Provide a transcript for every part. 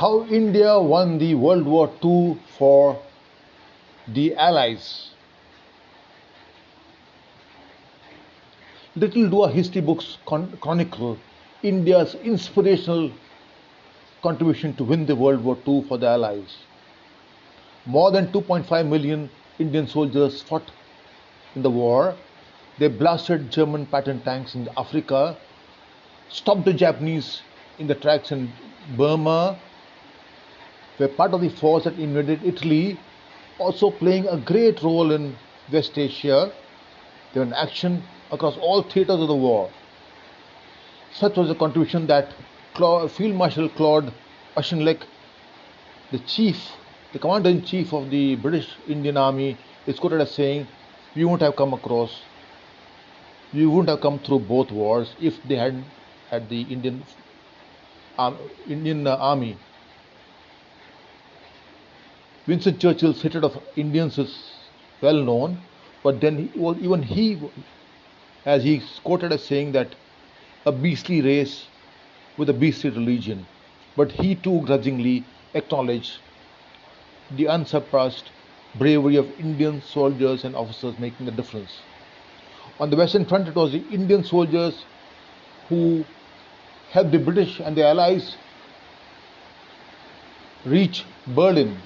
How India won the World War II for the Allies. Little do our history books chronicle India's inspirational contribution to win the World War II for the Allies. More than 2.5 million Indian soldiers fought in the war. They blasted German pattern tanks in Africa, stopped the Japanese in the tracks in Burma, were part of the force that invaded Italy, also playing a great role in West Asia. They were in action across all theatres of the war. Such was the contribution that Field Marshal Claude Auchinleck, the commander-in-chief of the British Indian Army, is quoted as saying, "We wouldn't have come through both wars if they hadn't had the Indian Army." Winston Churchill's hatred of Indians is well known, but then as he's quoted as saying that a beastly race with a beastly religion, but he too grudgingly acknowledged the unsurpassed bravery of Indian soldiers and officers making a difference. On the Western Front, it was the Indian soldiers who helped the British and the Allies reach Berlin.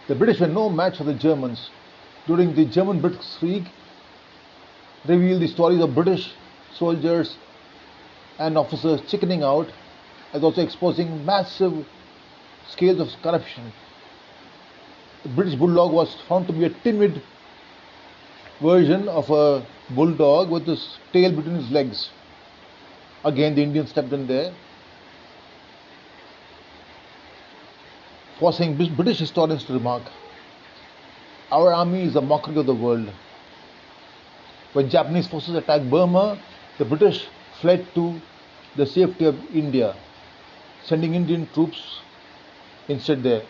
The British were no match for the Germans. During the German-Blitzkrieg, revealed the stories of British soldiers and officers chickening out, as also exposing massive scales of corruption. The British bulldog was found to be a timid version of a bulldog with his tail between his legs. Again, the Indians stepped in there, forcing British historians to remark, "Our army is a mockery of the world." When Japanese forces attacked Burma, the British fled to the safety of India, sending Indian troops instead. The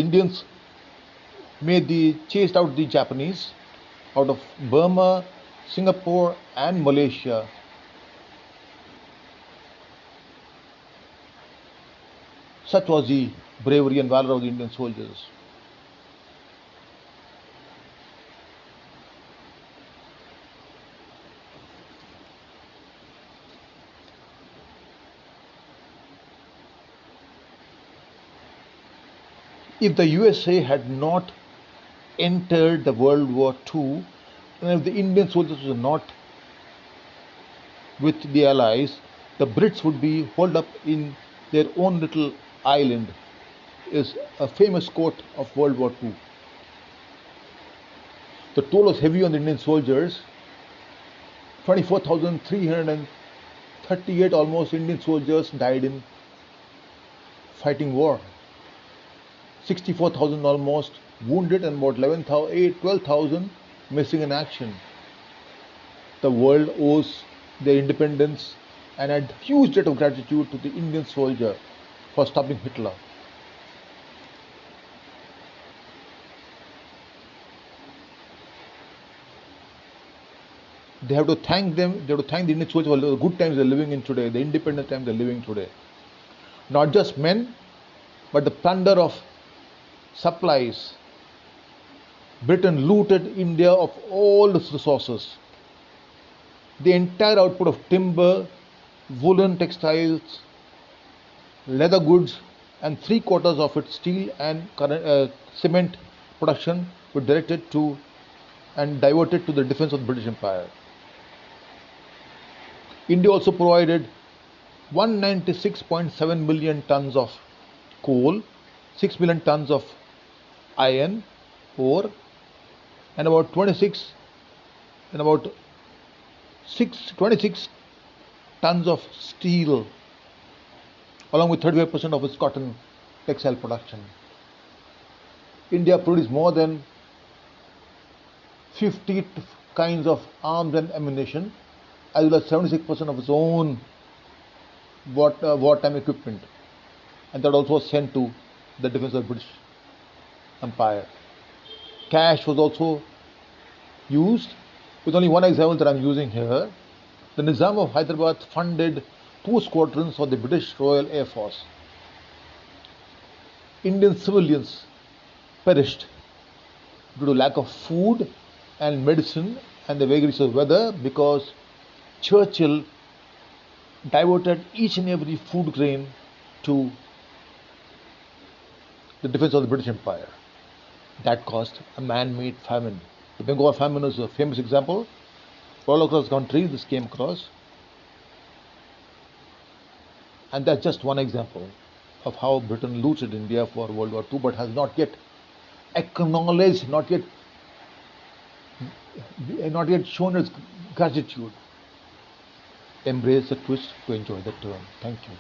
Indians chased out the Japanese out of Burma, Singapore, and Malaysia. Such was the bravery and valor of the Indian soldiers. If the USA had not entered the World War II, and if the Indian soldiers were not with the Allies, the Brits would be holed up in their own little island, is a famous quote of World War II. The toll was heavy on the Indian soldiers. 24,338 almost Indian soldiers died in fighting war. 64,000 almost wounded and about 12,000 missing in action. The world owes their independence and a huge debt of gratitude to the Indian soldier for stopping Hitler. They have to thank the Indian soldiers for the good times they're living in today, the independent times they're living today. Not just men, but the plunder of supplies. Britain looted India of all its resources. The entire output of timber, woolen textiles, leather goods, and 3/4 of its steel and cement production were directed to and diverted to the defense of the British Empire. India also provided 196.7 million tons of coal, 6 million tons of iron ore, and about 26 tons of steel, along with 35% of its cotton textile production. India produced more than 50 kinds of arms and ammunition, as well as 76% of its own wartime equipment, and that also was sent to the defense of the British Empire. Cash was also used, with only one example that I'm using here. The Nizam of Hyderabad funded 2 squadrons of the British Royal Air Force. Indian civilians perished due to lack of food and medicine and the vagaries of weather because Churchill diverted each and every food grain to the defense of the British Empire. That caused a man-made famine. The Bengal famine is a famous example. All across the country, this came across. And that's just one example of how Britain looted India for World War II, but has not yet acknowledged, not yet shown its gratitude. Embrace the twist to enjoy the turn. Thank you.